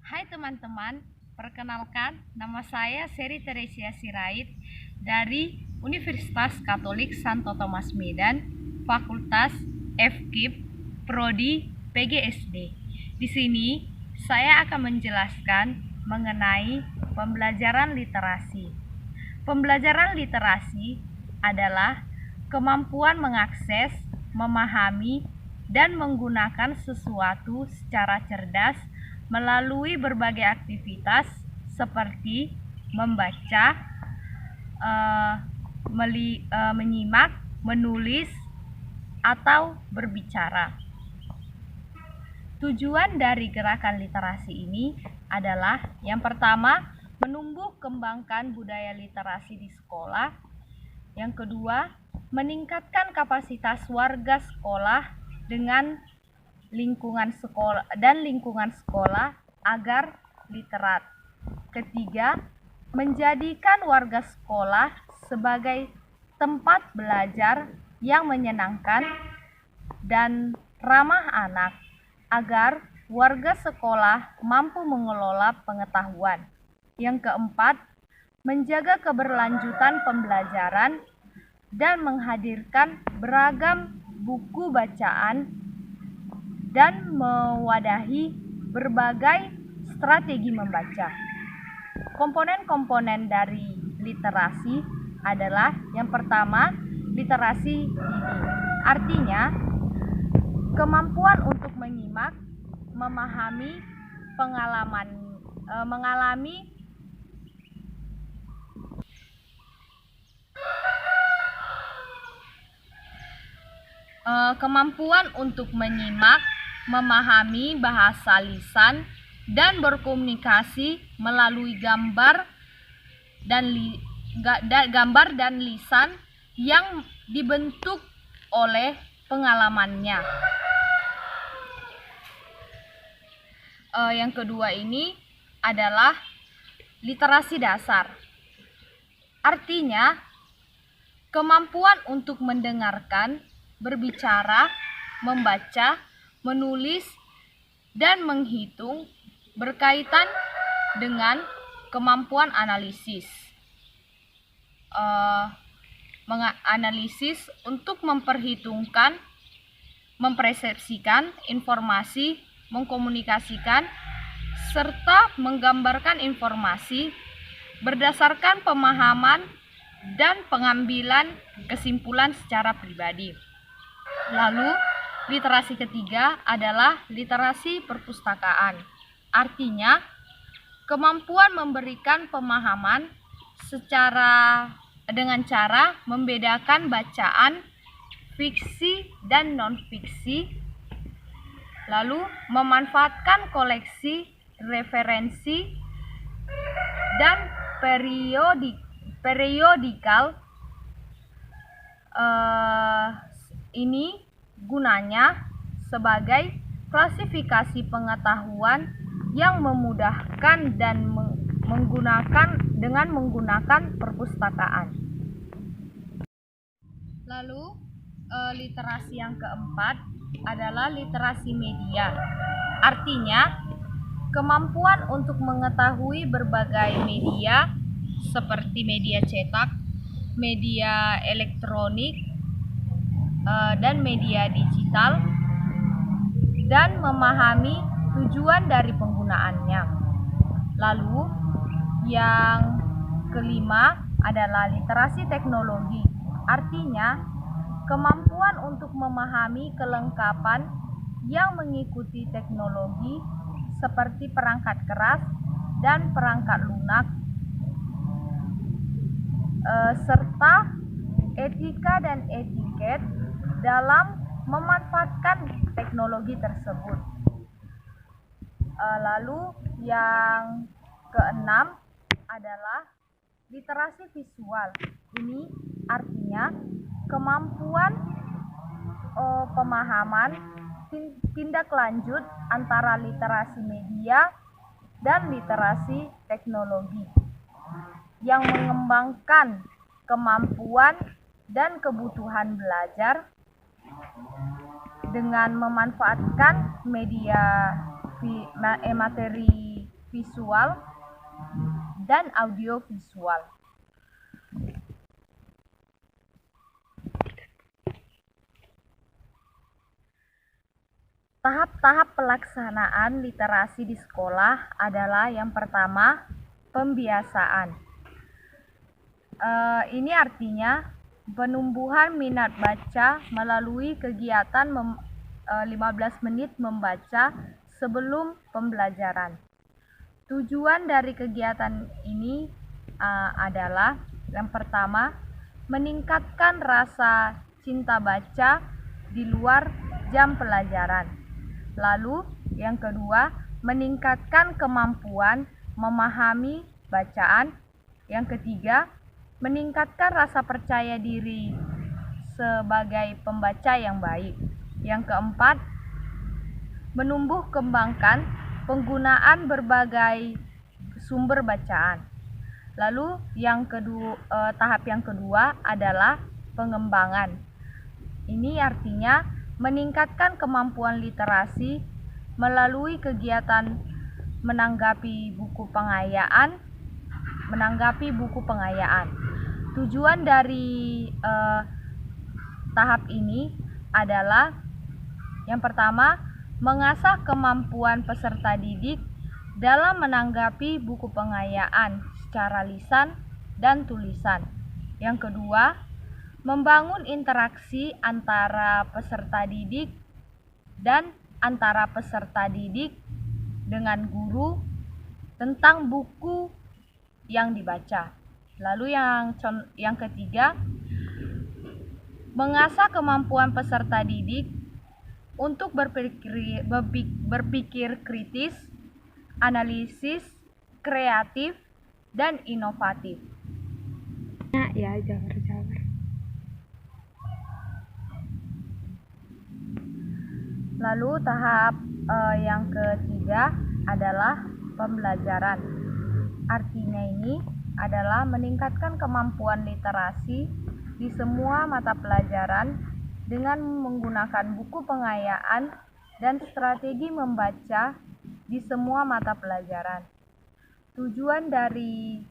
Hai teman-teman, perkenalkan nama saya Seri Teresia Sirait dari Universitas Katolik Santo Thomas Medan, Fakultas FKIP, Prodi PGSD. Di sini saya akan menjelaskan mengenai pembelajaran literasi. Pembelajaran literasi adalah kemampuan mengakses, memahami, dan menggunakan sesuatu secara cerdas melalui berbagai aktivitas seperti membaca, menyimak, menulis, atau berbicara. Tujuan dari gerakan literasi ini adalah yang pertama, menumbuh kembangkan budaya literasi di sekolah. Yang kedua, meningkatkan kapasitas warga sekolah dengan lingkungan sekolah agar literat. Ketiga, menjadikan warga sekolah sebagai tempat belajar yang menyenangkan dan ramah anak agar warga sekolah mampu mengelola pengetahuan. Yang keempat, menjaga keberlanjutan pembelajaran dan menghadirkan beragam buku bacaan dan mewadahi berbagai strategi membaca. Komponen-komponen dari literasi adalah yang pertama, literasi dini. Artinya, kemampuan untuk menyimak, memahami, mengalami kemampuan untuk menyimak, memahami bahasa lisan, dan berkomunikasi melalui gambar dan lisan yang dibentuk oleh pengalamannya. Yang kedua ini adalah literasi dasar. Artinya, kemampuan untuk mendengarkan, berbicara, membaca, menulis, dan menghitung berkaitan dengan kemampuan analisis. Menganalisis untuk memperhitungkan, mempersepsikan informasi, mengkomunikasikan, serta menggambarkan informasi berdasarkan pemahaman dan pengambilan kesimpulan secara pribadi. Lalu, literasi ketiga adalah literasi perpustakaan. Artinya, kemampuan memberikan pemahaman dengan cara membedakan bacaan fiksi dan non-fiksi, lalu memanfaatkan koleksi, referensi, dan periodikal. Ini gunanya sebagai klasifikasi pengetahuan yang memudahkan dan menggunakan perpustakaan. Lalu literasi yang keempat adalah literasi media. Artinya, kemampuan untuk mengetahui berbagai media seperti media cetak, media elektronik, dan media digital, dan memahami tujuan dari penggunaannya. Lalu, yang kelima adalah literasi teknologi. Artinya, kemampuan untuk memahami kelengkapan yang mengikuti teknologi seperti perangkat keras dan perangkat lunak, serta etika dan etiket dalam memanfaatkan teknologi tersebut. Lalu yang keenam adalah literasi visual. Ini artinya kemampuan pemahaman tindak lanjut antara literasi media dan literasi teknologi yang mengembangkan kemampuan dan kebutuhan belajar dengan memanfaatkan materi visual, dan audiovisual. Tahap-tahap pelaksanaan literasi di sekolah adalah yang pertama, pembiasaan. Ini artinya penumbuhan minat baca melalui kegiatan 15 menit membaca sebelum pembelajaran. Tujuan dari kegiatan ini adalah yang pertama, meningkatkan rasa cinta baca di luar jam pelajaran. Lalu yang kedua, meningkatkan kemampuan memahami bacaan. Yang ketiga, meningkatkan rasa percaya diri sebagai pembaca yang baik. Yang keempat, menumbuh kembangkan penggunaan berbagai sumber bacaan. Lalu tahap yang kedua adalah pengembangan. Ini artinya meningkatkan kemampuan literasi melalui kegiatan menanggapi buku pengayaan. Tujuan dari tahap ini adalah yang pertama, mengasah kemampuan peserta didik dalam menanggapi buku pengayaan secara lisan dan tulisan. Yang kedua, membangun interaksi antara peserta didik dan antara peserta didik dengan guru tentang buku yang dibaca. Lalu yang ketiga, mengasah kemampuan peserta didik untuk berpikir kritis, analisis, kreatif, dan inovatif. Ya, jabar. Lalu tahap yang ketiga adalah pembelajaran. Artinya ini adalah meningkatkan kemampuan literasi di semua mata pelajaran dengan menggunakan buku pengayaan dan strategi membaca di semua mata pelajaran. Tujuan dari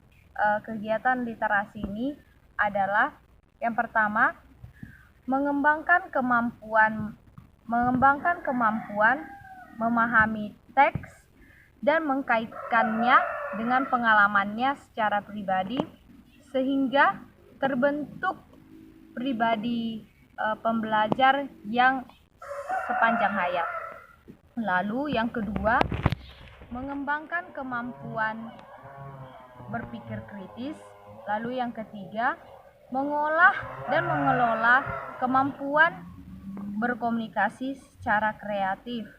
kegiatan literasi ini adalah yang pertama, mengembangkan kemampuan memahami teks dan mengkaitkannya dengan pengalamannya secara pribadi sehingga terbentuk pribadi pembelajar yang sepanjang hayat. Lalu yang kedua, mengembangkan kemampuan berpikir kritis. Lalu yang ketiga, mengolah dan mengelola kemampuan berkomunikasi secara kreatif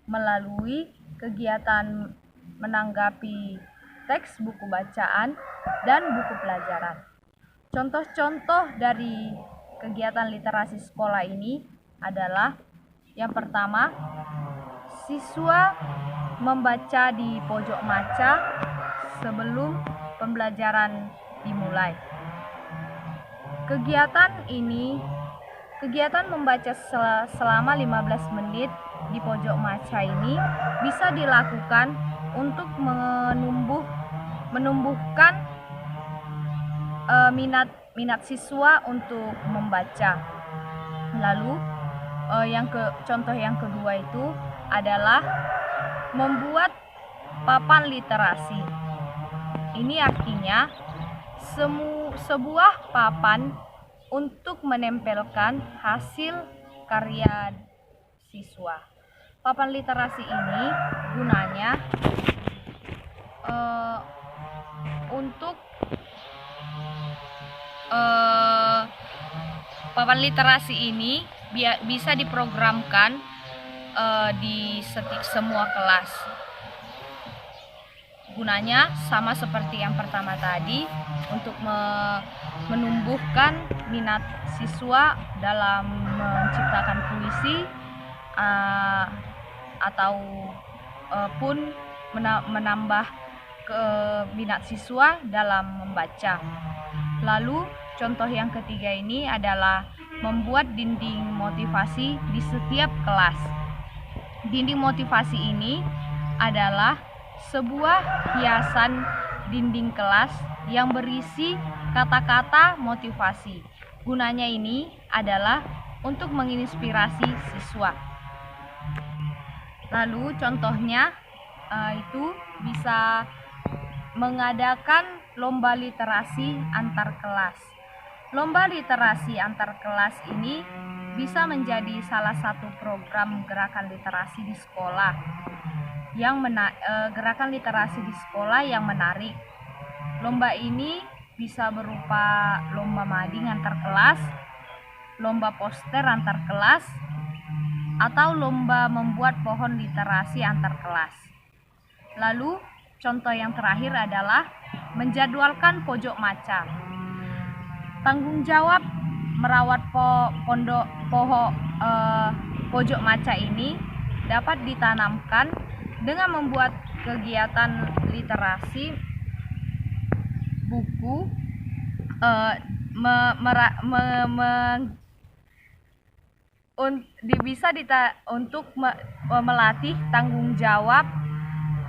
melalui kegiatan menanggapi teks buku bacaan dan buku pelajaran. Contoh-contoh dari kegiatan literasi sekolah ini adalah yang pertama, siswa membaca di pojok maca sebelum pembelajaran dimulai. Kegiatan membaca selama 15 menit di pojok maca ini bisa dilakukan untuk menumbuhkan minat siswa untuk membaca. Lalu contoh yang kedua itu adalah membuat papan literasi. Ini artinya sebuah papan untuk menempelkan hasil karya siswa. Papan literasi ini gunanya papan literasi ini bisa diprogramkan di semua kelas. Gunanya sama seperti yang pertama tadi, untuk menumbuhkan minat siswa dalam menciptakan puisi atau pun menambah minat siswa dalam membaca. Lalu contoh yang ketiga ini adalah membuat dinding motivasi di setiap kelas. Dinding motivasi ini adalah sebuah hiasan dinding kelas yang berisi kata-kata motivasi. Gunanya ini adalah untuk menginspirasi siswa. Lalu contohnya itu bisa mengadakan lomba literasi antar kelas. Lomba literasi antar kelas ini bisa menjadi salah satu program gerakan literasi di sekolah gerakan literasi di sekolah yang menarik. Lomba ini bisa berupa lomba mading antar kelas, lomba poster antar kelas, atau lomba membuat pohon literasi antar kelas. Lalu contoh yang terakhir adalah menjadwalkan pojok maca. Tanggung jawab merawat pojok maca ini dapat ditanamkan dengan membuat kegiatan literasi buku, untuk melatih tanggung jawab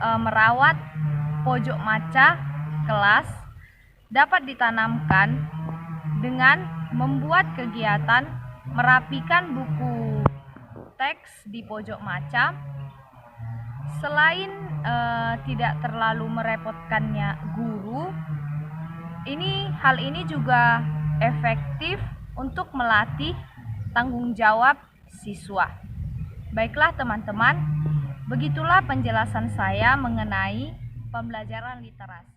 merawat pojok maca kelas dapat ditanamkan dengan membuat kegiatan merapikan buku teks di pojok maca. Selain tidak terlalu merepotkannya guru, hal ini juga efektif untuk melatih tanggung jawab siswa. Baiklah teman-teman, begitulah penjelasan saya mengenai pembelajaran literasi.